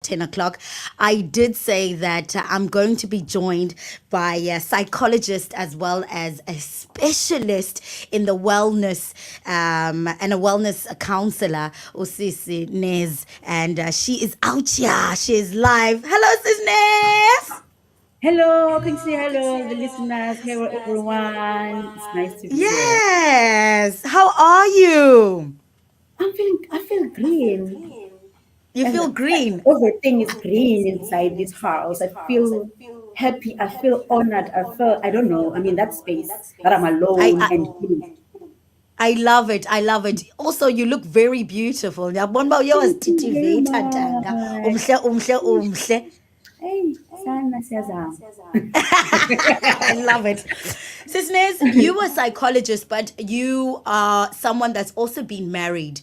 10 o'clock, I did say that I'm going to be joined by a psychologist as well as a specialist in the wellness and a wellness counselor, Usisi Nez. And she is out here. She is live. Hello, Sis Nez. Hello, can you say hello, the listeners? Hello, everyone. It's nice to be here. Yes. How are you? I feel green, You and feel green. everything is green inside this house. I feel happy. I feel honored. I don't know. I mean, that space that I'm I, alone I and green. I love it. I love it. Also, you look very beautiful. Ngiyabona uba Thank you very uyawazithitiveyitha ntanga. much. Umhle, umhle, umhle. Hey, sana siyazama. I love it. Sis, you are a psychologist, but you are someone that's also been married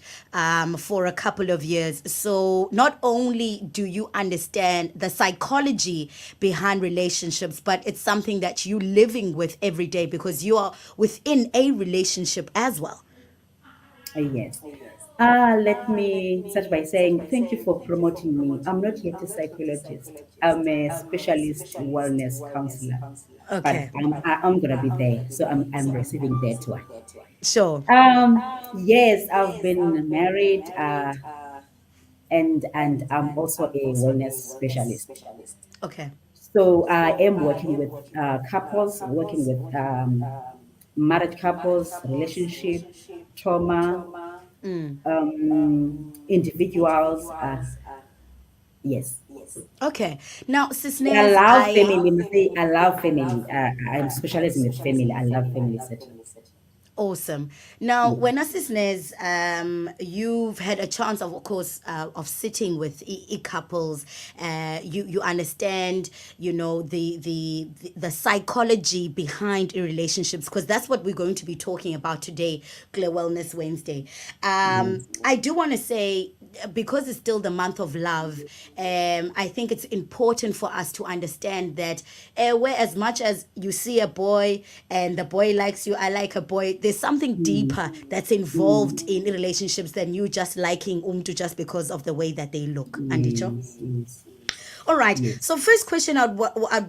for a couple of years. So not only do you understand the psychology behind relationships, but it's something that you living with every day because you are within a relationship as well. Yes. Let me start by saying thank you for promoting me. I'm not yet a psychologist. I'm a specialist wellness counselor, but Okay, I'm gonna be there, so I'm receiving that one. sure. Yes, I've been married, and I'm also a wellness specialist. Okay. So I am working with couples, working with married couples, relationship, trauma, individuals. Yes, Okay. Now, I Sis, love I family. Must say I love family. I'm specializing with family. I love family setting. Awesome. Now, Mm. when listeners, you've had a chance, of course, of sitting with couples. You understand, the psychology behind relationships, because that's what we're going to be talking about today, Clear Wellness Wednesday. Yes. I do want to say, because it's still the month of love, I think it's important for us to understand that where as much as you see a boy and the boy likes you, I like a boy, there's something Mm. deeper that's Mm. involved in relationships than you just liking to just because of the way that they look. Andicho? Yes. Yes. All right. Yes. So, first question I'd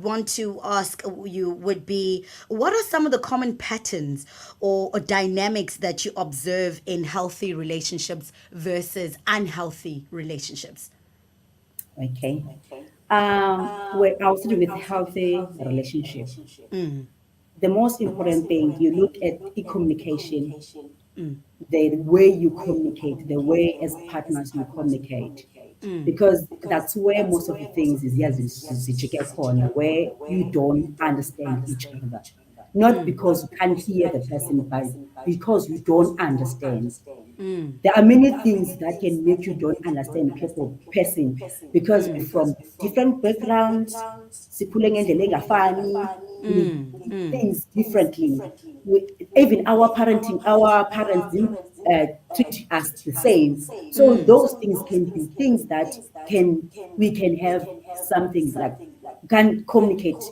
want to ask you would be, what are some of the common patterns or dynamics that you observe in healthy relationships versus unhealthy relationships? Okay. Well, I'll start with healthy relationship. The most important thing you look at communication, the way you communicate, the way as partners you communicate, because that's where most of the things is yes, corner where you don't understand each other, not because you can't hear the person, but because you don't understand. There are many things that can make you don't understand person because we're from different backgrounds, sikhule ngendlela engafani, we did things differently. We, even our parents didn't treat us the same. So those things can be things that can we can have something like can communicate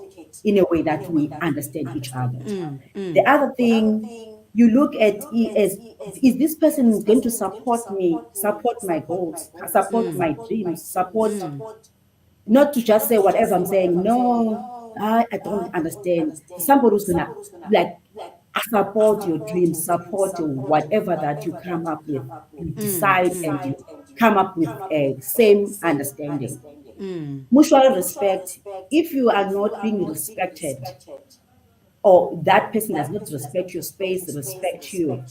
in a way that we understand each other. The other thing you look at is this person going to support me, support my goals, support my dreams, support not to just say whatever I'm saying. No, I don't understand. Somebody who's gonna like support your dreams, support your whatever that you come up with. You decide and you come up with a same understanding. Mutual respect. If you are not being respected, or that person does not respect your space, respect you,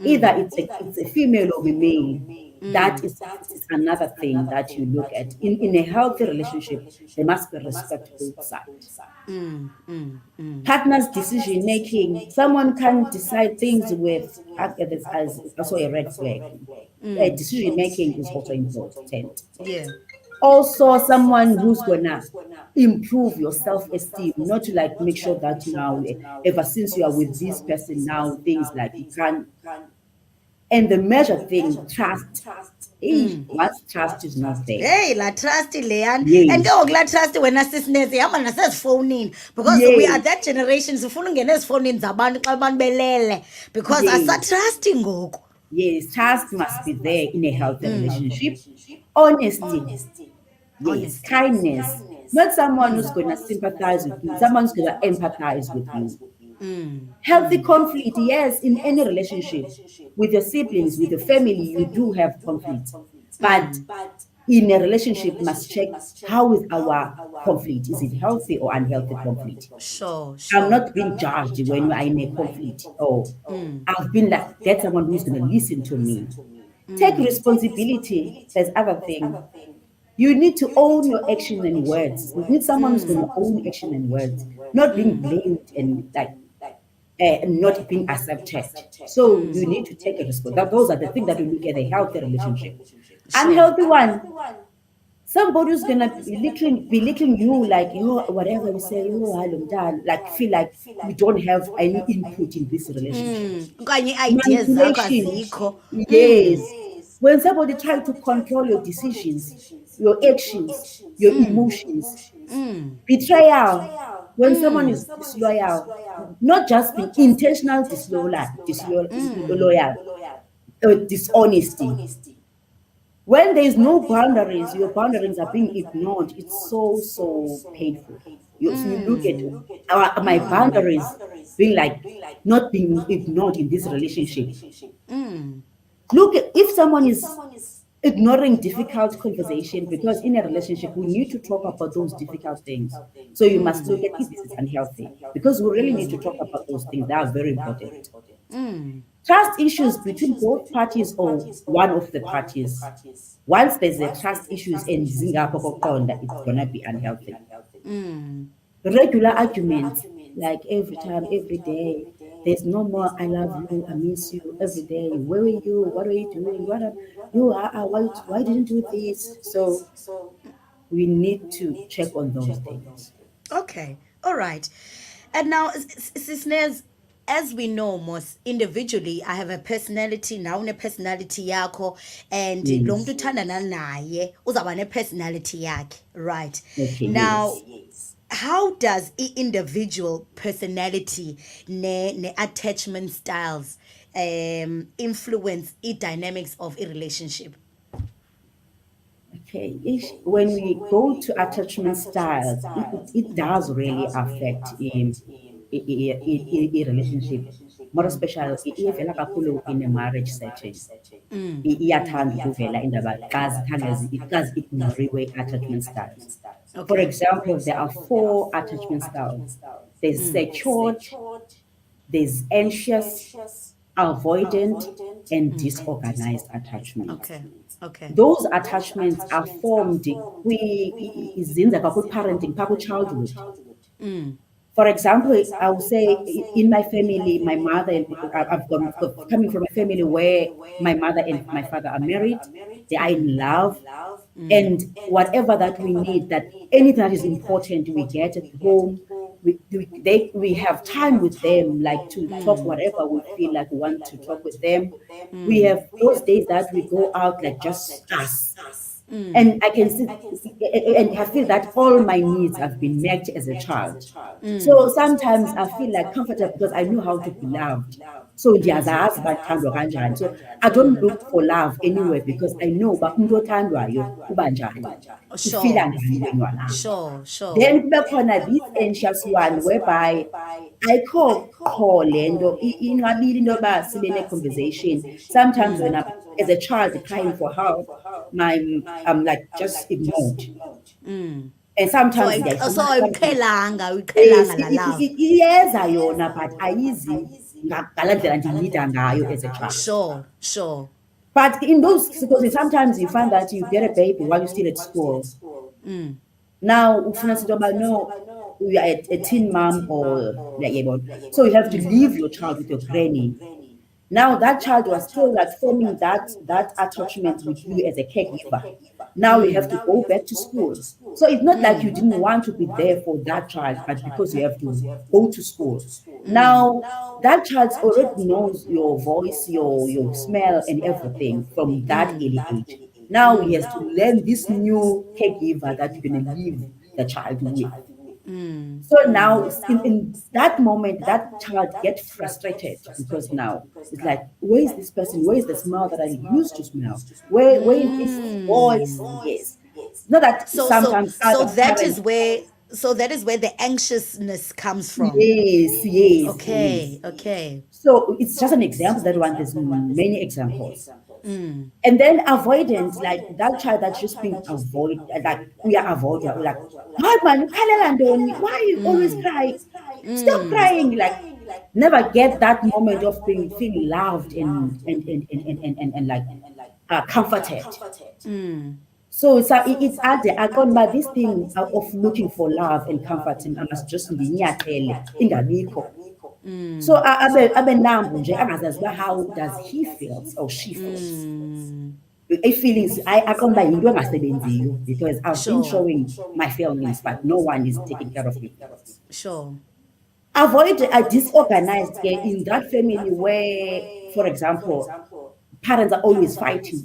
either it's a female or a male. That is another thing that you look at. In a healthy relationship, there must be respect both sides. Partners' decision making. Someone can decide things with as also a red flag. Decision making is also important. Yeah. Also someone who's gonna improve your self-esteem, not to like make sure that now ever since you are with this person now things like you can. And the major thing, trust. Once trust is not there, Hey, la trust leyan. And yes, ke la trust wena sisinezi ihamba nasezifowunini because we are yes, that generation sifuna ungena ezifowunini zabantu xa abantu belele because yes, asatrasti ngoku. yes, trust must be there in a healthy relationship. Honesty, Yes, Honesty. kindness. Not someone who's going to sympathize with you, someone who's going to empathize with you. Healthy conflict, yes, in any relationship with your siblings, with your family, you do have conflict. But in a relationship, must check how is our conflict? Is it healthy or unhealthy conflict? Sure, I'm sure. not being judged when we are in a conflict. Oh, I've been like, get someone who's going to listen to me. Take responsibility. There's other thing. You need to own your action and words. You need someone who's going to own action and words, not being blamed and like not being accepted. So you need to take a responsibility. Those are the things that we look at a healthy relationship. Sure. Unhealthy one, somebody who's gonna belittling you, like, oh, whatever you say, oh, I'm done, like feel like you don't have any input in this relationship. Okanye ideas zakho Manipulation, azikho. yes. When somebody tries to control your decisions, your actions, your emotions, betrayal, when someone is disloyal, not just being intentional disloyal, or dishonesty. When there is no boundaries, your boundaries are being ignored. It's so painful. You look at my boundaries being like not being ignored in this relationship. Look at if someone is ignoring difficult conversation, because in a relationship we need to talk about those difficult things. So you must look at if this is unhealthy, because we really need to talk about those things that are very important. Trust issues between both parties or one of the parties. Once there's a trust issues and zingapho koqonda, it's gonna be unhealthy. Regular arguments, like every time, every day. There's no more I love you, I miss you every day. Where are you? What are you doing? What are you are why didn't you do this? So we need to check on those things. Okay. All right. And now, Sis, as we know, most individually, I have a personality. Now, une personality yakho, and lo muntu Yes. uthandana naye uzaba ne personality yakhe. Right. Okay, Now, yes. how does individual personality ne attachment styles influence dynamics of a relationship? Okay, when we go to attachment styles, it does really affect a relationship, more especially ivela kakhulu in a marriage setting. Iyathanda ukuvela indaba xa ignoriwe attachment styles. For Okay. example, there are 4 attachment styles. There's secured, there's anxious, avoidant, and disorganized attachments. Okay. Okay. Those attachments are formed izinza parenting, childhood. For example, I would say in my family, my mother, coming from a family where my mother and my father are married, they are in love, and whatever that we need, that anything that is important, we get at home. We have time with them, like to talk whatever we feel like we want to talk with them. We have those days that we go out like just us. And I can see and I feel that all my needs have been met as a child. So sometimes I feel like comfortable because I know how to be loved. So ndiyazazi bathandwa kanjani. So I don't look for love anywhere because I know uba umuntu othandwayo uba njani. Ufila Sure. njani when you are loved. Sure. Sure. Then kube khona this anxious one whereby ayikho qho le nto inqabile into yoba sibe ne-conversation. Sometimes when I'm as a child crying for help, I'm like just ignored. And So sometimes yes, la love. iyeza yona, but ayizi ngala ndlela ndiyinida ngayo as a child. Sure. Sure. But in those situations, sometimes you find that you get a baby while you're still at school. Now, ufuna into yoba no, you are a teen mom or so you have to leave your child with your granny. Now that child was still like forming that attachment with you as a caregiver. Now you have to go back to school. So it's not like you didn't want to be there for that child, but because you have to go to school. Now that child already knows your voice, your smell and everything from that early age. Now he has to learn this new caregiver that you're going to leave the child with. So now in that moment, that child gets frustrated because now it's like, where is this person? Where is the smell that I used to smell? Where is this voice? Yes. Not that So so sometimes so other that is parents. where so that is where the anxiousness comes from. Yes, yes, Okay, yes. okay. So it's just an example, that one. There's many examples. Mm, And then avoidance, like that child that's just being avoided, like we are avoided, we're like, why man, why are you always mm, crying? Stop mm, crying. Like never get that moment of being feeling loved and like comforted. mm, So it's at the icon, but this thing of looking for love and comforting, I must just nginyathele ingabikho. So mm, abe nambu nje angazazi uba how does he feels or she feels. mm. Feelings aqonda uba yinto engasebenziyo, because I've been Sure, showing my feelings but no one is taking care of me. sure. Avoid a disorganized care in that family where, for example, parents are always fighting.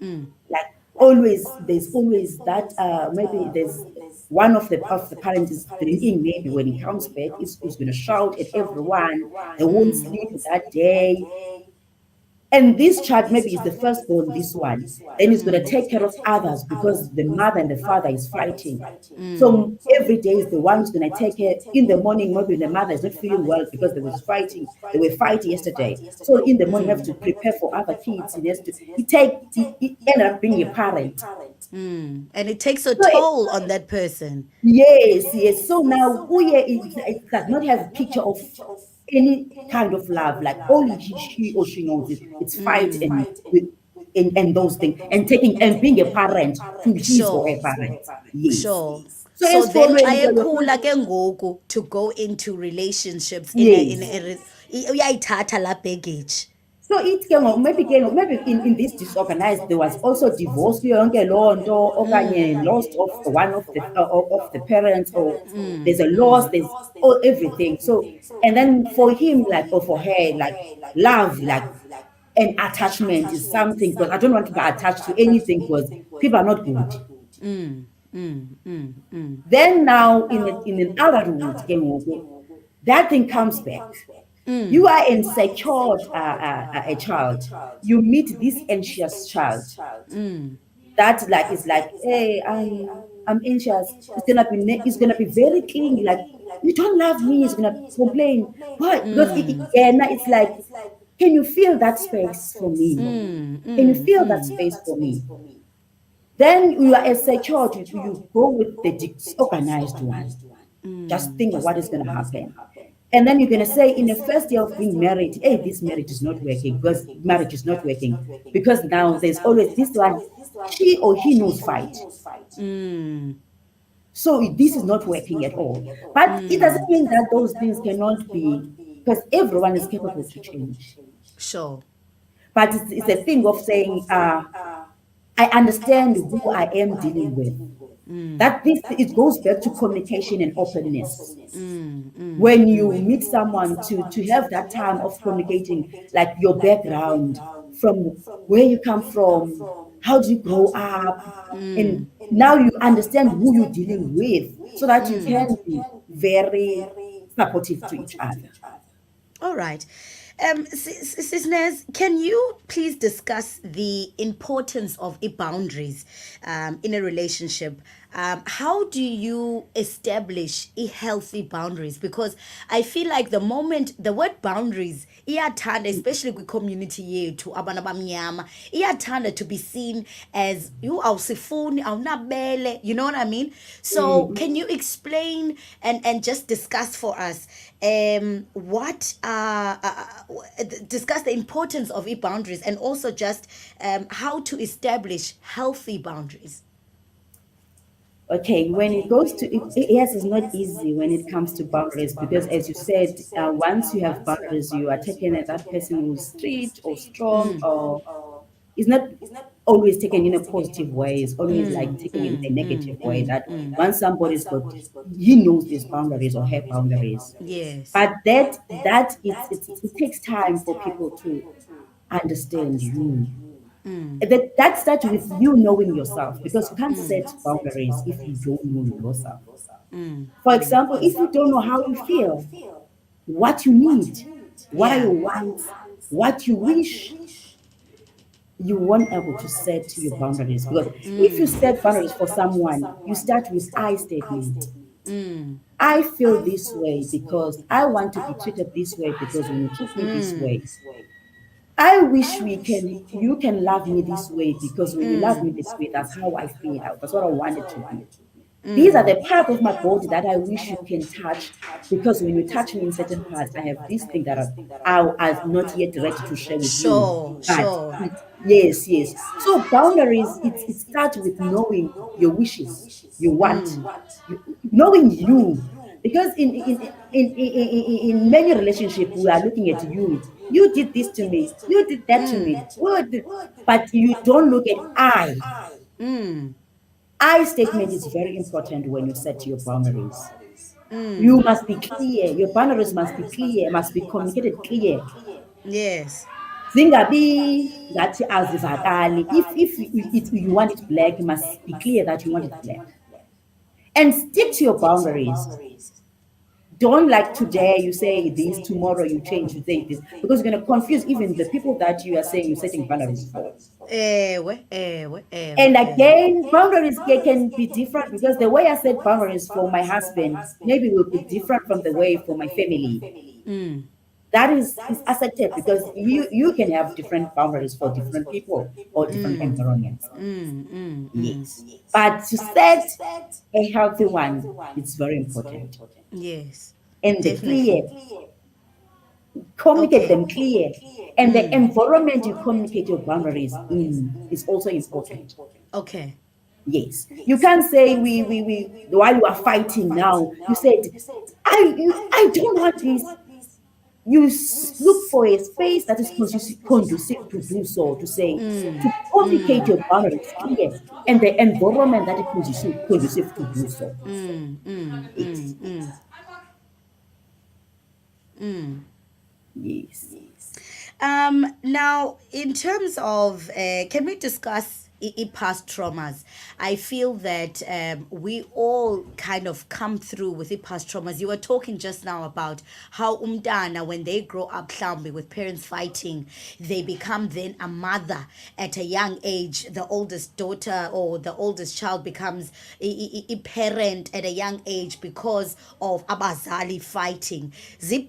Mm, Like always, there's always that maybe there's one of the parents is drinking, maybe when he comes back is going to shout at everyone, they won't mm, sleep that day. And this child maybe is the firstborn, this one. Then he's going to take care of others because the mother and the father is fighting. mm, So every day is the one who's going to take care. In the morning, maybe the mother is not feeling well because they was fighting. They were fighting yesterday. So in the morning, you have to prepare for other kids. He has to. He ended up being a parent. mm. And it takes a So toll on that person. yes, yes. So now Uye it does not have a picture of any kind of love. Like all she or she knows is it's fight and with and those things and taking and being a parent to his or her Sure, parent. Yes. sure. So So then xa esikolweni ke ekhula ke ngoku to go into relationships yes. uyayithatha la baggage. So maybe in this disorganized there was also divorce kuyo yonke loo nto, okanye loss of one of the parents, or there's a loss, there's all everything. So and then for him, like, or for her, like love, like an attachment is something, because I don't want to be attached to anything because people are not good. Mm, mm, mm, mm, Then now in an adulthood, that thing comes back. You mm, are insecure, a child. You meet this anxious child. mm, That like is like, hey, I'm anxious. It's gonna be very clingy. Like you don't love me. It's gonna complain. Why? Because mm, it's like, can you feel that space for me? mm, Can you mm, feel that mm. space for me? Then you are insecure. You go with the disorganized one. Just think of what is going to happen. And then you're going to say, in the first year of being married, hey, this marriage is not working, because marriage is not working. Because now there's always this one, she or he knows fight. Mm, So this is not working at all. But it doesn't mean that those things cannot be, because everyone is capable to change. sure. But it's a thing of saying, I understand who I am dealing with. That this it goes back to communication and openness. Mm, mm, When you meet someone, to have that time of communicating, like your background, from where you come from, how do you grow up, and mm, now you understand who you're dealing with, so that you can be very supportive to each other. all right. Sis Nez, can you please discuss the importance of boundaries in a relationship? How do you establish healthy boundaries? Because I feel like the moment the word boundaries, iyathanda, especially with community yethu abantu abamnyama, iyathanda to be seen as you awusifuni awunabele, you know what I mean? So can you explain and just discuss for us what discuss the importance of boundaries, and also just how to establish healthy boundaries? Okay, when it goes to yes, it's not easy when it comes to boundaries, because, as you said, once you have boundaries, you are taken as that person who's strict or strong, or is not always taken in a positive way. It's always like taken in a negative way. That once somebody's got, he knows these boundaries or her boundaries, Yes. but that it takes time for people to understand you. That starts with you knowing yourself, because you can't set boundaries if you don't know yourself. For example, if you don't know how you feel, what you need, what are Yeah. your wants, what you wish, you won't able to set your boundaries, because if you set boundaries for someone, you start with I statement. I feel this way because I want to be treated this way, because when you treat me this way, I wish you can love me this way, because when you love me this way, that's how I feel. That's what I want it to be. These are the parts of my body that I wish you can touch, because when you touch me in certain parts, I have this thing that I've not yet ready to share with you. Sure, But sure. yes, yes. So boundaries, it starts with knowing your wishes, you want, knowing you. Because in many relationships, we are looking at you. You did this to me. You did that to me. But you don't look at I. I statement is very important when you set your boundaries. You must be clear. Your boundaries must be clear, must be communicated clear. Yes. Zingabi ngathi azivakali. If you want it black, you must be clear that you want it black. And stick to your boundaries. Don't like today you say this, tomorrow you change, you say this, because you're going to confuse even the people that you are saying you're setting boundaries for. Ewe, ewe, ewe, And ewe. again, boundaries can be different, because the way I set boundaries for my husband maybe will be different from the way for my family. That is accepted, because you can have different boundaries for different people or different environments. Yes. But to set a healthy one, it's very important. Yes. And the Definitely. clear, communicate Okay. them clear. And the environment you communicate your boundaries in is also important. Okay. Yes. You can't say we while you are fighting now, you said, I don't want this. You look for a space that is conducive to do so, to say, to communicate your boundaries clear, and the environment that is conducive to do so. Yes. Yes. Now, in terms of, can we discuss past traumas? I feel that we all kind of come through with past traumas. You were talking just now about how umdana, when they grow up mhlawumbe with parents fighting, they become then a mother at a young age. The oldest daughter or the oldest child becomes a parent at a young age because of abazali fighting.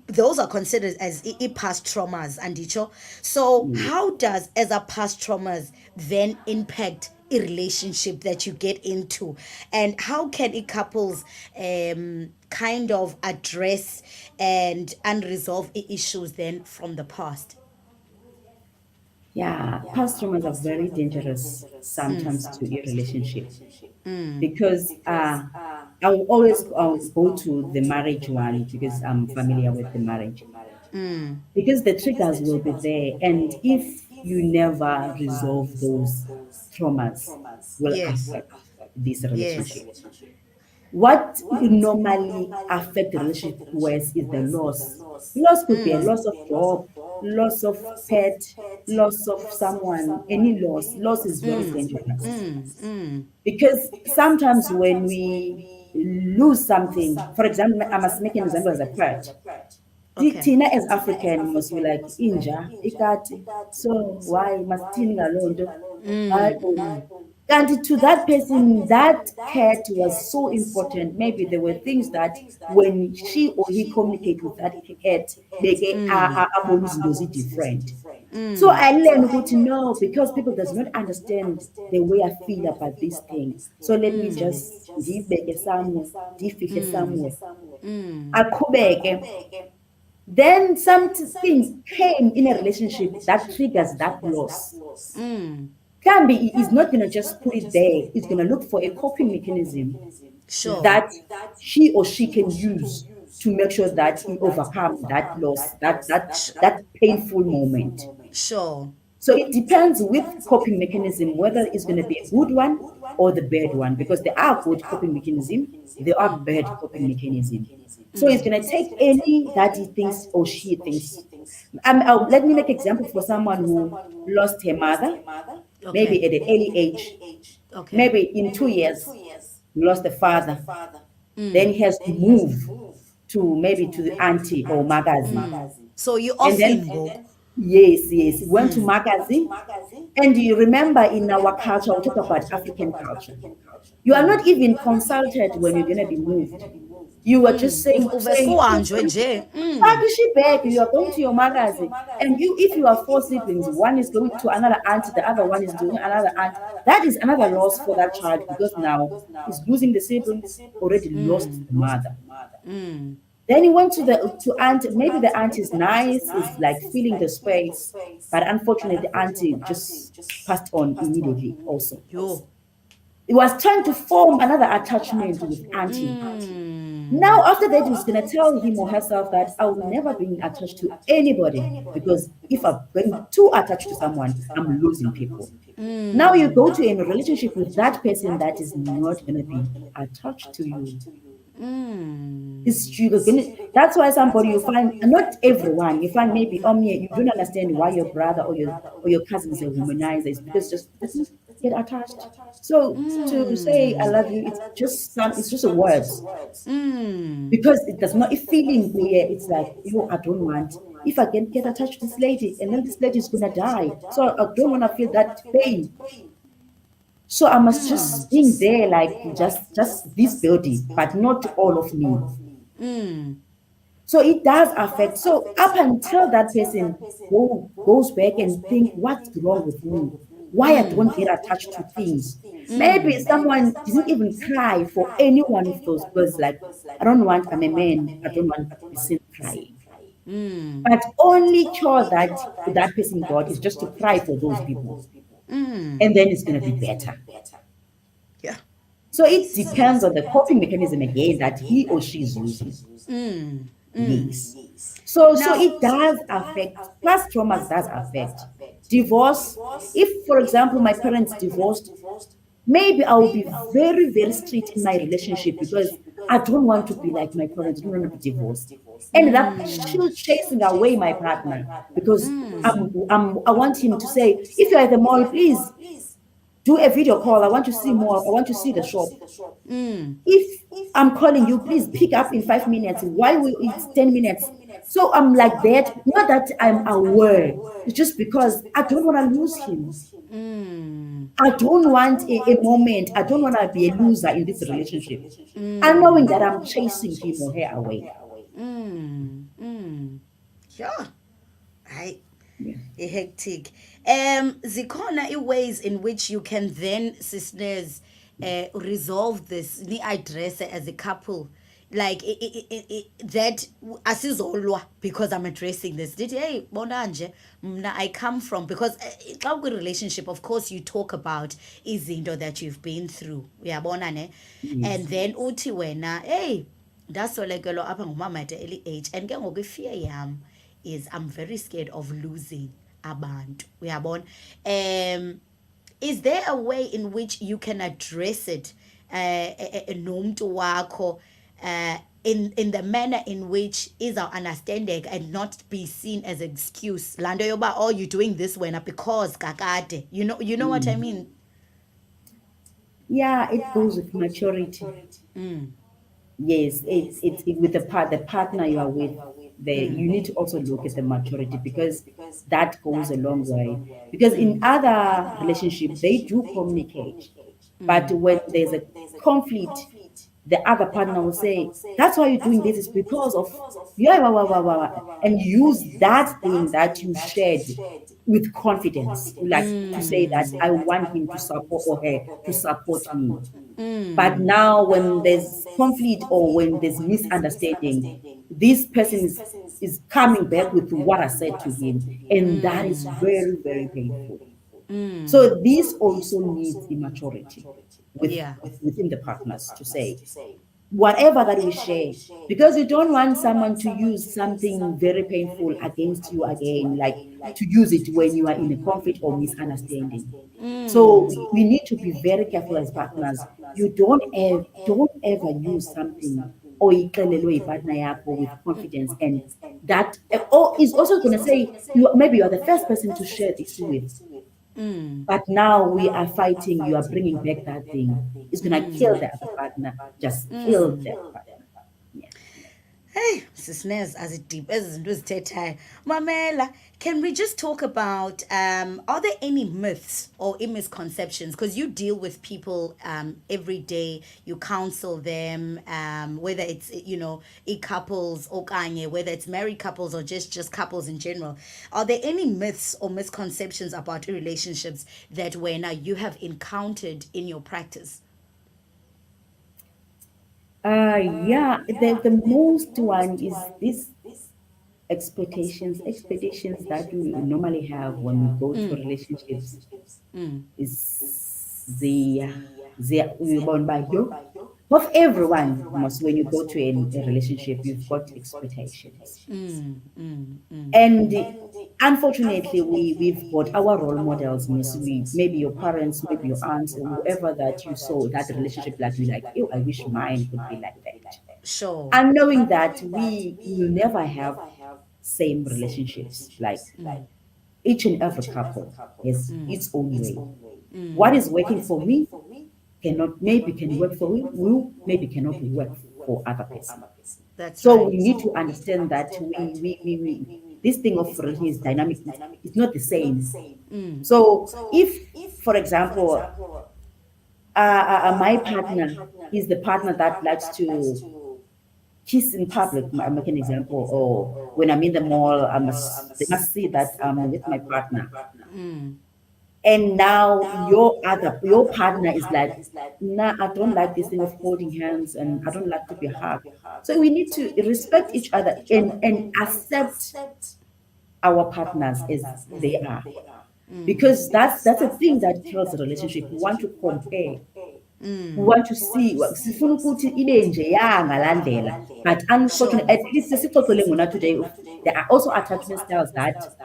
Those are considered as past traumas, andicho. So how does as a past traumas then impact a relationship that you get into, and how can couples kind of address and unresolve issues then from the past? Yeah, past traumas are very dangerous sometimes to your relationship, because I will always go to the marriage one, because I'm familiar with the marriage. Because the triggers will be there, and if you never resolve those traumas, will Yes. affect this Yes. relationship. What normally affect the relationship worse is the loss. Loss could be a loss of job, loss of pet, loss of someone, any loss. Loss is very dangerous, because sometimes when we lose something, for example, I must make an example as a pet. Okay. Tina as African must be like inja, ikati. So why must Tina alone? And to that person, that cat was so important. Maybe there were things that when she or he communicate with that cat, they get different. So I learned how to know, because people does not understand the way I feel about this thing. So let me just give somewhere, somewhere. Akubeke. Then something came in a relationship that triggers that loss. Can be is not going to just put it there. It's going to look for a coping mechanism Sure. that he or she can use to make sure that he overcome that loss, that painful moment. Sure. So it depends with coping mechanism whether it's going to be a good one or the bad one, because there are good coping mechanism, there are bad coping mechanism. So it's going to take any that he thinks or she thinks. Let me make example for someone who lost her mother, maybe Okay. at an early age, Okay. maybe in 2 years, lost the father. Then he has to move to maybe to the auntie or magazi. So you And then often go. Yes, yes. Went to magazine. And you remember in our culture, we talk about African culture. You are not even consulted when you're going to be moved. You are just saying, Uvekuhanjwe nje. pack she bag, you are going to your magazine. And you, if you are four siblings, one is going to another aunt, the other one is doing another aunt. That is another loss for that child because now he's losing the siblings, already lost the mother. Then he went to aunt. Maybe the aunt is nice, is like filling the space, but unfortunately, the auntie just passed on immediately. Also, Yo. he was trying to form another attachment with auntie. Now, after that, he's gonna tell him or herself that I will never be attached to anybody because if I'm being too attached to someone, I'm losing people. Now you go to a relationship with that person that is not gonna be attached to you. It's true. That's why somebody you find, not everyone, you find maybe, oh yeah, you don't understand why your brother or your cousin is a womanizer. It's because just doesn't get attached. So to say I love you, it's just a words. Because it does not, if feeling there, it's like, I don't want, if I can get attached to this lady and then this lady is gonna die. So I don't want to feel that pain. So I must just being there, like just this body, but not all of me. So it does affect. So up until that person goes back and think, what's wrong with me? Why I don't get attached to things? Maybe someone didn't even cry for any one of those because, like, I don't want, I'm a man, I don't want to be seen crying. But only cure that person got is just to cry for those people. And then it's going to be better. Yeah. So it depends on the coping mechanism again that he or she is using. Yes. So it does affect, past traumas does affect. Divorce, if for example my parents divorced, maybe I will be very, very strict in my relationship because I don't want to be like my parents, I don't want to be divorced. Ended up chasing away my partner because I want him to say, if you're at the mall, please do a video call. I want to see more. I want to see the shop. If I'm calling you, please pick up in 5 minutes. Why will it's 10 minutes? So I'm like that. Not that I'm aware. It's just because I don't want to lose him. I don't want a moment. I don't want to be a loser in this relationship. I'm knowing that I'm chasing him or her away. Yeah. Hayi. Yeah. Hectic. Zikhona ways in which you can then, sisters, resolve this, ni address it as a couple. Like that asizolwa because I'm addressing this. Did hey bona nje mna I come from, because xa kwi relationship of course you talk about izinto that you've been through. Uyabona ne? And then uthi wena hey ndasolekelwa apha ngumama at early age and ke ngoku fear yam is I'm very scared of losing abantu. Uyabona? Is there a way in which you can address it nomntu wakho in the manner in which is our understanding and not be seen as an excuse? Lando yoba, oh, you're doing this when because kakade. You know what I mean? Yeah, it goes with maturity. Yes, it's with the partner you are with. You need to also look at the maturity because that goes a long way. Because in other relationships they do communicate, but when there's a conflict, the other partner will say, "That's why you're doing this is because of yeah, blah, blah, blah, blah," and use that thing that you shared with confidence, like to say that I want him to support or her to support me. But now, when there's conflict or when there's misunderstanding, this person is coming back with what I said to him, and that is very, very painful. So this also needs immaturity within the partners to say whatever that we share, because you don't want someone to use something very painful against you again, like to use it when you are in a conflict or misunderstanding. So we need to be very careful as partners. You don't ever use something or ixelelwe yipartner yakho with confidence, and that or is also going to say maybe you're the first person to share this with. But now we are fighting, you are bringing back that thing. It's going to kill the other partner, just kill that partner. Yeah. Hey, Sis as it deep as it was time. Mamela, can we just talk about are there any myths or misconceptions? Because you deal with people every day, you counsel them, whether it's couples or kanye, whether it's married couples or just couples in general. Are there any myths or misconceptions about relationships that when you have encountered in your practice? Yeah, the most one is this expectations that we normally have when we go to relationships is the born by you. Of everyone, must when you go to a relationship, you've got expectations. And unfortunately, we've got our role models, miss. We maybe your parents, maybe your aunts, or whoever that you saw that relationship that you like, oh, I wish mine could be like that. Sure. And knowing that we will never have same relationships, like each and every couple has its own way. What is working for me cannot maybe can work for you, maybe cannot work for other person. That's So right. we need to understand that we this thing of religion is dynamic. It's not the same. So if, for example, my partner is the partner that likes to kiss in public, I make an example, or when I'm in the mall, they must see that I'm with my partner. And now your partner is like, nah, I don't like this thing of holding hands and I don't like to be hugged. So we need to respect each other and accept our partners as they are. Because that's a thing that kills a relationship. We want to compare. We want to see sifuna ukuthi ibe njeya ngalaa ndlela. But unfortunately, at least sesixoxele ngona today, there are also attachment styles that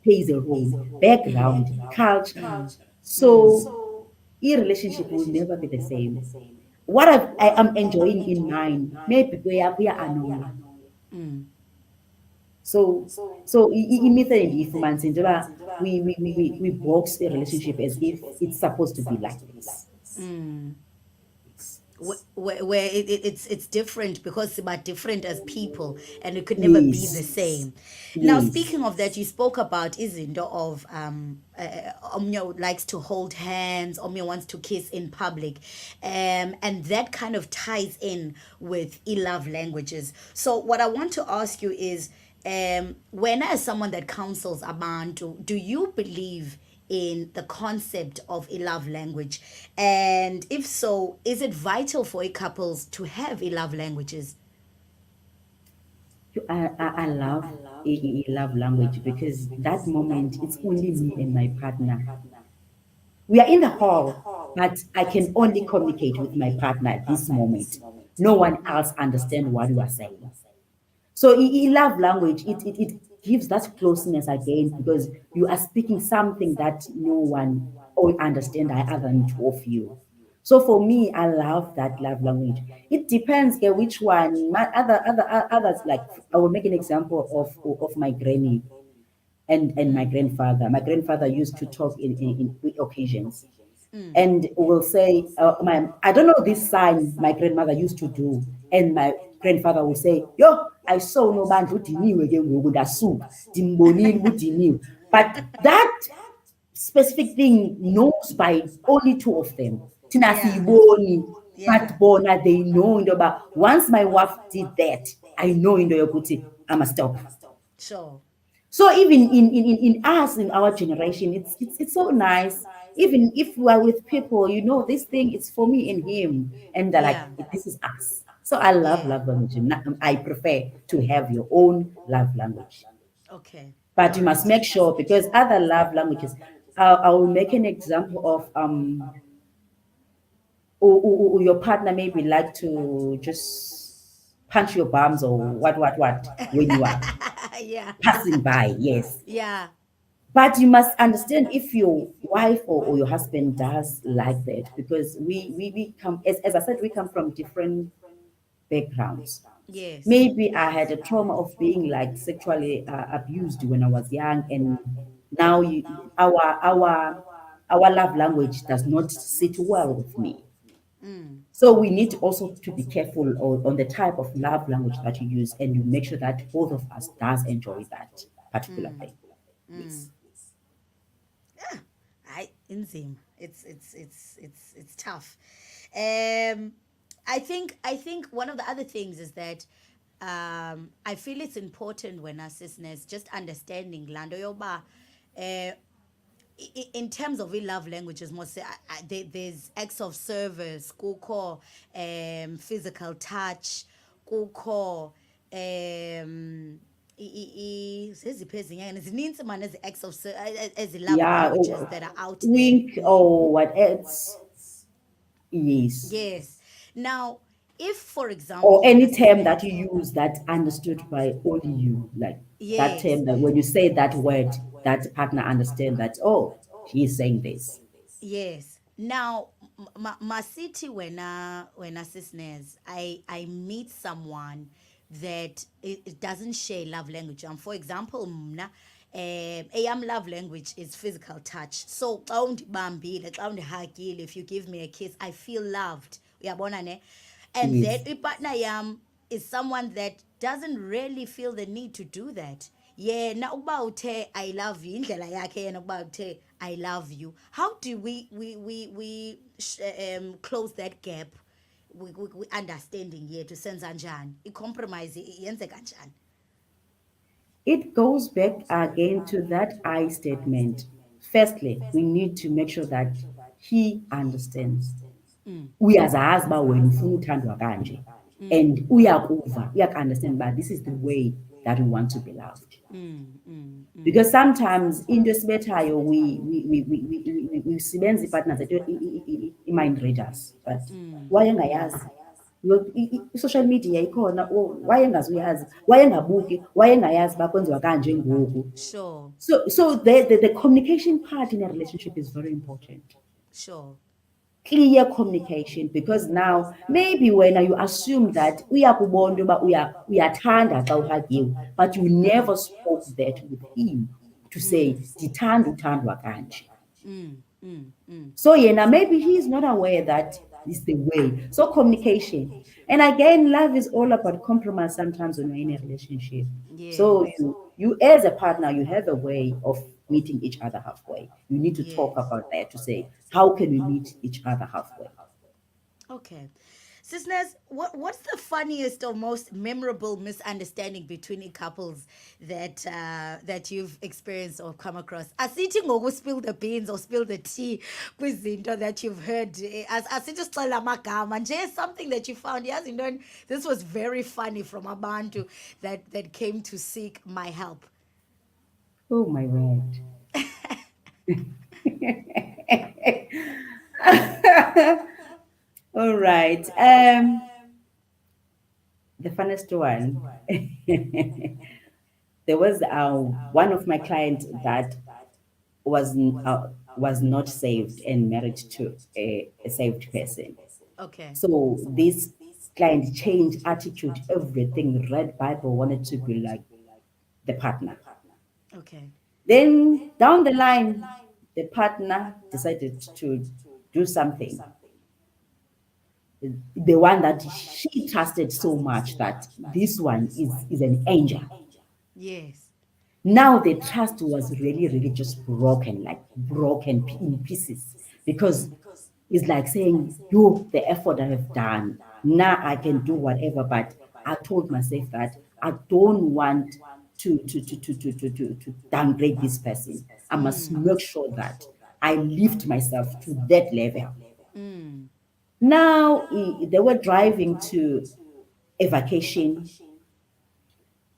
plays a role, background, culture. So relationship will never be the same. What I am enjoying in mine, maybe we are unknown. So imithele ndiyifumane njengoba we box a relationship as if it's supposed to be like this. Where it's different because we're different as people and it could never be the Yes, same. Now, yes. speaking of that, you spoke about izinto of Omnyo likes to hold hands, Omnyo wants to kiss in public, and that kind of ties in with love languages. So what I want to ask you is, when as someone that counsels abantu, do you believe in the concept of a love language? And if so, is it vital for a couples to have a love languages? I love a love language because that moment it's only me and my partner. We are in the hall, but I can only communicate with my partner at this moment. No one else understand what you are saying. So in love language, it gives that closeness again because you are speaking something that no one or understand other than two of you. So for me, I love that love language. It depends which one. My others like I will make an example of my granny and my grandfather. My grandfather used to talk in occasions and will say, I don't know this sign my grandmother used to do. And my grandfather will say, yo, I saw no man who udiniwe ke ngoku ndasuka ndimbonile udiniwe. But that specific thing knows by only two of them. Thina siyiboni, Yeah. but bona they know into yoba once my wife did that, I know into yokuthi I must stop. Sure. So even in us, in our generation, it's so nice. Even if we are with people, this thing is for me and him, and they're like, Yeah. this is us. So I love Yeah. love language. And I prefer to have your own love language, Okay. but All you must right. make sure because other love languages. I will make an example of your partner maybe like to just punch your bums or what when you are Yeah. passing by. Yes. Yeah. But you must understand if your wife or your husband does like that, because we come, as I said, we come from different backgrounds. Yes. Maybe I had a trauma of being like sexually abused when I was young, and now our love language does not sit well with me. So we need to also to be careful on the type of love language that you use, and you make sure that both of us does enjoy that particular thing. Yes. I inzim. It's tough. Um, I think one of the other things is that I feel it's important when our listeners just understanding lando yoba in terms of love languages, most there's acts of service, kukho physical touch, kukho zeziphi ezinye zininzi mani ezi acts of ezi love Yeah. languages that are out there. Wink or what else? Yes. Yes. Now, if for Or example, any when term that you use that's understood by only you, like that yes, term that when you say that word, that partner understand that, oh, he is saying this. yes. Now, city when I listeners, I meet someone that it doesn't share love language. For example, mna am love language is physical touch. So xa undibambile, xa undihagile, if you give me a kiss, I feel loved. Uyabona ne? And then Yes. partner yam is someone that doesn't really feel the need to do that. Yena ukuba uthe I love you indlela yakhe yena ukuba uthe I love you. How do we close that gap? We understanding yethu senza njani? I-compromise yenzeka njani? It goes back again to that I statement. Firstly, we need to make sure that he understands. Uyazazi uba wena ufuna uthandwa kanje, and uyaku-understand uba this is the way that we want to be loved. Because sometimes into esibethayo we sibenza ii-partners zethu i-mind readers, but wayengayazi. I-social media ikhona, wayengazuyazi, wayengabuki, wayengayazi uba kwenziwa kanje ngoku. Sure, So the communication part in a relationship is very important. sure. Clear communication, because now maybe when you assume that uyakubona uba uyathanda xa uhagiwe, but you never spoke that with him to say ndithanda uthandwa kanje. So yena maybe he's not aware that is the way. So communication, and again, love is all about compromise sometimes when you're in a relationship. So Yes. you as a partner, you have a way of meeting each other halfway. You need to talk Yes. about that to say, how can we meet each other halfway? Okay. Sisters, what's the funniest or most memorable misunderstanding between couples that you've experienced or come across? Asithi ngoku spill the beans or spill the tea kwizinto that you've heard. Asithi sixela amagama nje something that you found. Yes, this was very funny from abantu that came to seek my help. Oh my word. All right. The funniest one. There was one of my clients that was not saved and married to a saved person. Okay. So this client changed attitude, everything. Read Bible, wanted to be like the partner. Okay. Then down the line, the partner decided to do something. The one that she trusted so much that this one is an angel. Yes. Now the trust was really, really just broken, like broken in pieces, because it's like saying, you, the effort I have done, now I can do whatever. But I told myself that I don't want to downgrade this person. I must make sure that I lift myself to that level. Now they were driving to a vacation.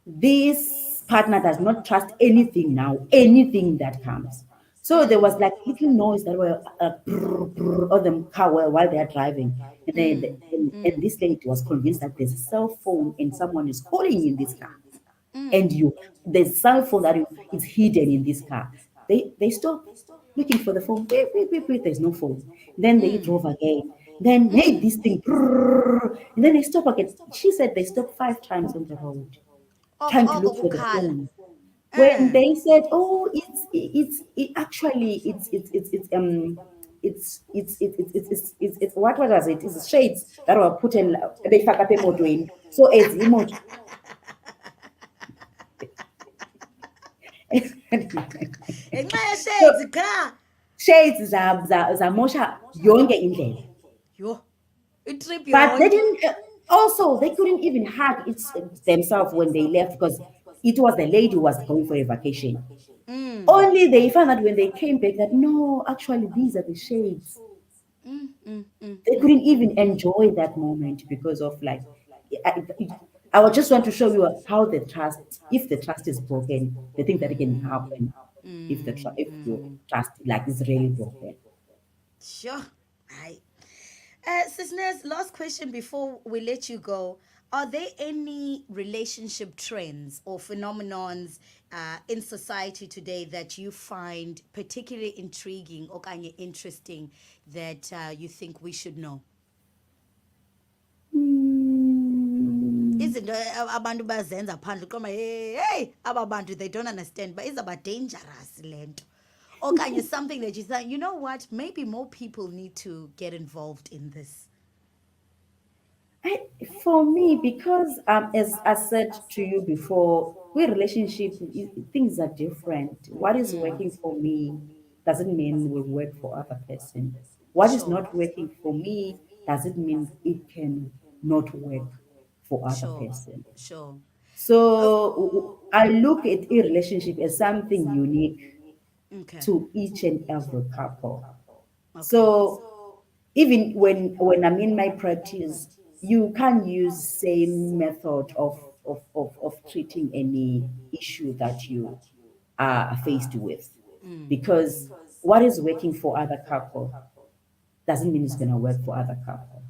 This partner does not trust anything now, anything that comes. So there was like little noise that were brr, brr, on the car while they are driving. And then and this lady was convinced that there's a cell phone and someone is calling in this car. And the cell phone that is hidden in this car. They stop looking for the phone. Wait, wait, wait, wait, there's no phone. Then they drove again. Then hey, this thing, brrr, and then they stop again. She said they stopped 5 times on the road trying to Oko look for the kukhala. phone. When they said, "Oh, it's actually it's it's what was it? It's shades that were put in befaka apha emotweni. So as imoto ngenxa so yeshades cha shades zamosha yonke indlela. yo itrip But they yonke. didn't. Also, they couldn't even hug themselves when they left because it was the lady who was going for a vacation. Only they found out when they came back that no, actually these are the shades. They couldn't even enjoy that moment because of like. I, I would just want to show you how the trust, if the trust is broken, the things that can happen if if your trust like is really broken. Sure. Hi. Sis Nez, last question before we let you go. Are there any relationship trends or phenomenons in society today that you find particularly intriguing or kind of interesting that you think we should know? Izinto abantu bazenza phandle qoma hey aba bantu they don't understand but izaba dangerous lento. Okanye something that you think, you know what, maybe more people need to get involved in this. For me, because as I said to you before, with relationship, things are different. What is working for me doesn't mean will work for other person. What is Sure. not working for me doesn't mean it can not work for other Sure. person. Sure. Oh, So I look at a relationship as something unique okay. to each and every couple. Okay. So even when I'm in my practice, you can't use same method of treating any issue that you are faced with, because what is working for other couple doesn't mean it's going to work for other couple.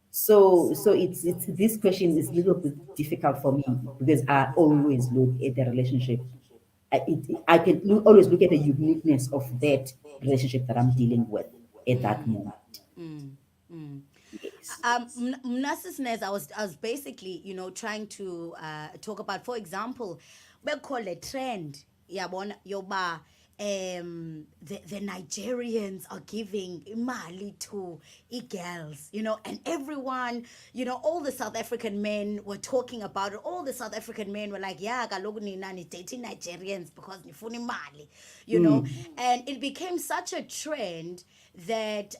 So it's this question is a little bit difficult for me because I always look at the relationship. I can always look at the uniqueness of that relationship that I'm dealing with at that moment. Yes. Mnasisness, I was basically, trying to talk about, for example, we call a trend, yabona, yoba, the Nigerians are giving imali to girls, and everyone, all the South African men were talking about it. All the South African men were like, yeah, kaloku nina ni dating Nigerians because nifuna imali, and it became such a trend that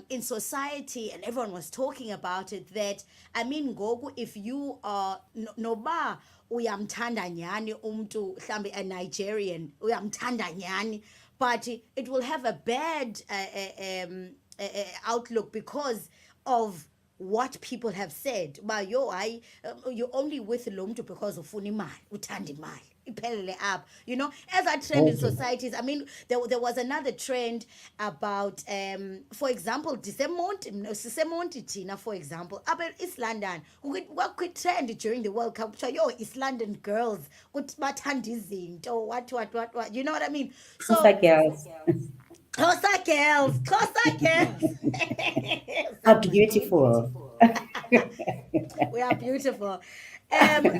in society, and everyone was talking about it, that I mean ngoku, if you are noba uyamthanda nyani umntu mhlambe a Nigerian uyamthanda nyani, but it will have a bad outlook because of what people have said ba yo hayi, you're only with lo mntu because ufuna imali, uthanda imali, iphelele apha, as a trend in Okay. societies. I mean, there was another trend about for example, sisemonti thina, for example, apha East London trend during the World Cup kuthiwa yo East London girls kuthi bathanda izinto what, you know what I mean? Xhosa So girls Xhosa girls, Xhosa girls. are So beautiful. we are beautiful.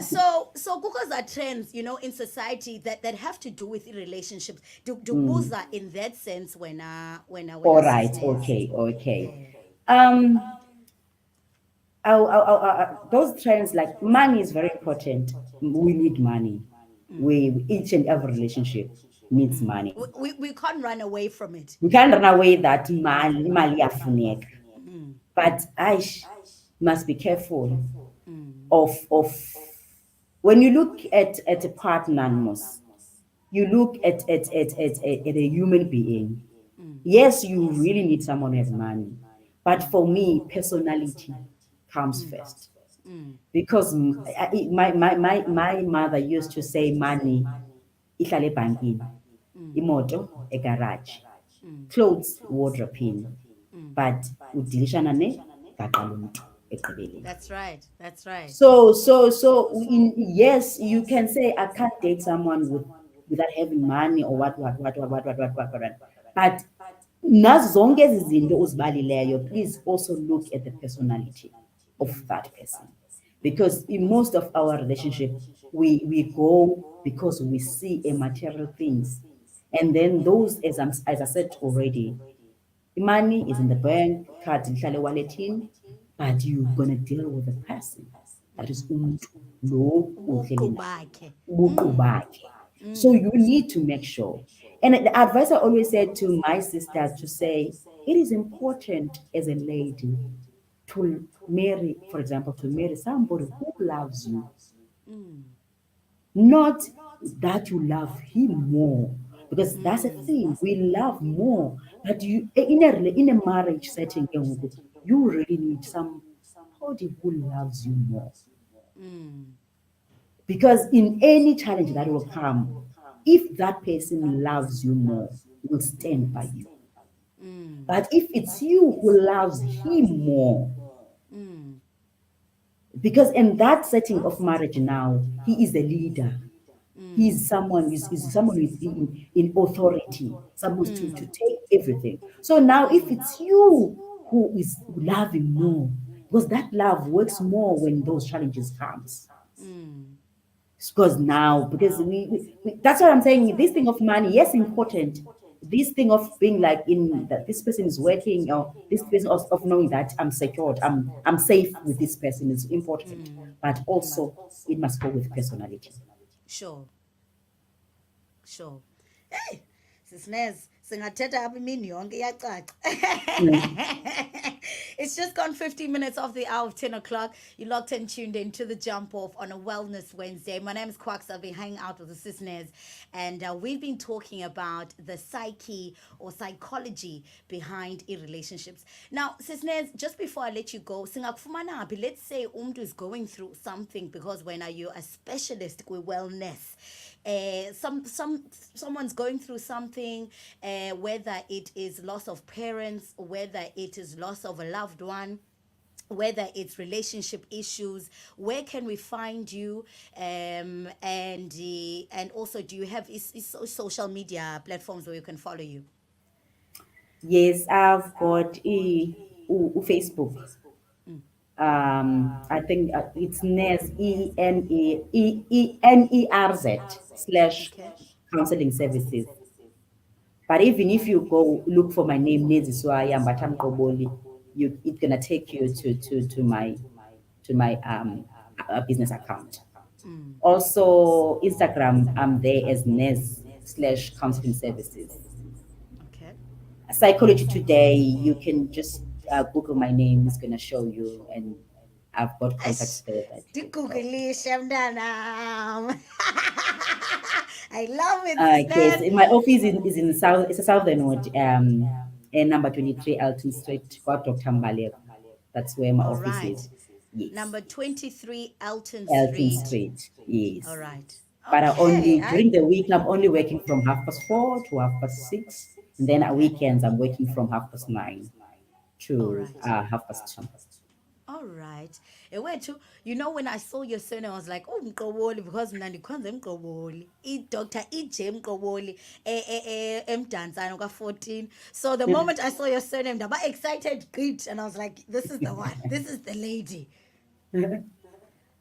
So because are trends, in society that have to do with relationships. Do buza in that sense when All a right. sisters. Okay. Okay. Um, those trends like money is very important. We need money. We each and every relationship needs money. We can't run away from it. We can't run away that mali iyafuneka. But I must be careful of when you look at a partner, Mos, you look at a human being. Yes, you really need someone who has money. But for me, personality comes first. Because my mother used to say money, ihlale ebhankini, imoto, egarage, clothes, wardrobe, but udilishana ne gaqa lomntu ekugqibeleni. That's right. That's right. Yes, you can say I can't date someone without having money or what. But nazo zonke ezi zinto uzibalileyo, please also look at the personality of that person. Because in most of our relationship, we go because we see a material things. And then those, as I said already, Money is in the bank, cards lihlale walletini, but you're gonna deal with a person. That is umuntu lo uhleli Ubuqu naye, bakhe. ubuqu bakhe. So you need to make sure. And the advice I always said to my sister to say, it is important as a lady to marry, for example, to marry somebody who loves you, not that you love him more, because that's a thing, we love more, but you in a marriage setting ke ngoku, you really need somebody who loves you more, because in any challenge that will come, if that person loves you more, will stand by you. But if it's you who loves him more, because in that setting of marriage now, he is a leader. He's someone with in authority, supposed to take everything. So now if it's you who is loving more, because that love works more when those challenges comes. Because now, because that's what I'm saying. This thing of money, yes, important. This thing of being like in that this person is working, or this person of knowing that I'm secured, I'm safe with this person is important. But also it must go with personality. Sure. Sure. Hey, sisnez, singathetha apha imini yonke iyacaca. Mm. It's just gone 15 minutes off the hour of 10 o'clock. You locked and tuned in to the Jump Off on a Wellness Wednesday. My name is Quax. I've been hanging out with the Sisnez, and we've been talking about the psyche or psychology behind relationships. Now, Sisnez, just before I let you go, singakufumana phi? Let's say umntu is going through something, because when are you a specialist with wellness? Someone's going through something, whether it is loss of parents, whether it is loss of a loved one, whether it's relationship issues. Where can we find you? And also, do you have social media platforms where you can follow you? Yes, I've got Facebook. I think it's NES ENERZ slash Okay. counseling services. But even if you go look for my name, NEZISWA MQOBOLI, it's gonna take you to my business account. Also, Instagram, I'm there as NES slash counseling services. Okay. Psychology Today, you can just Google my name, it's gonna show you, and I've got contacts Eish, there that you can call. ndikugulishe mntanam. I love it, Okay, sisters. so my office is in South, it's a Southern Ward, and number 23 Elton Street, got Dr. Mbaleko. That's where my All office right. is. Yes, Number 23 Elton Elton Street. Street. All Yes. right. But I Okay. only, during the week, I'm only working from 4:30 to 6:30. And then at Okay. weekends, I'm working from 9:30 All to right. 2:30. All right. Ewethu, you know, when I saw your surname, I was like, oh, Mqoboli, because mna ndikhonze Mqoboli. Dr. E.J. Mqoboli, emdantsane ka-14. So the moment I saw your surname, ndaba excited, great. And I was like, this is the one. This is the lady.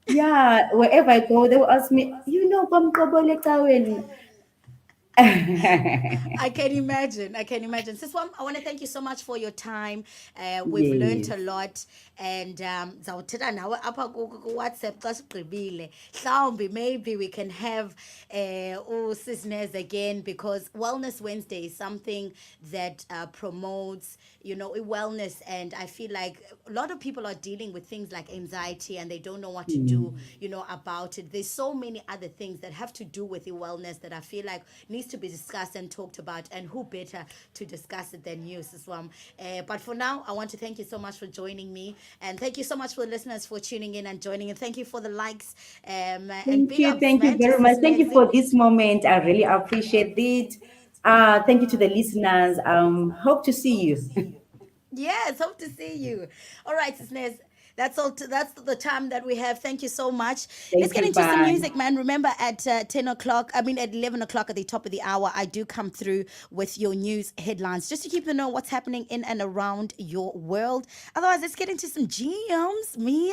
Yeah, wherever I go, they will ask me, you know, Komkobole Kawen. I can imagine. I can imagine. Siswam, I want to thank you so much for your time. We've learned Yes. a lot, and zawuthetha nawe apha WhatsApp xa sigqibile. Mhlawumbi maybe we can have Sisnez again, because Wellness Wednesday is something that promotes, wellness, and I feel like a lot of people are dealing with things like anxiety, and they don't know what to do, about it. There's so many other things that have to do with the wellness that I feel like needs to be discussed and talked about, and who better to discuss it than you, Siswam. But for now, I want to thank you so much for joining me, and thank you so much for the listeners for tuning in and joining, and thank you for the likes, and big ups, Thank you man, to very much. Thank you Sisnezi. for this moment. I really appreciate it. Thank you to the listeners. Hope to see you. Yes, hope to see you. All right, Sisnez. That's all. That's the time that we have. Thank you so much. Let's Thank get you. into some Bye. music, man. Remember, at 10 o'clock, I mean, at 11 o'clock at the top of the hour, I do come through with your news headlines just to keep you know what's happening in and around your world. Otherwise, let's get into some GMs. Me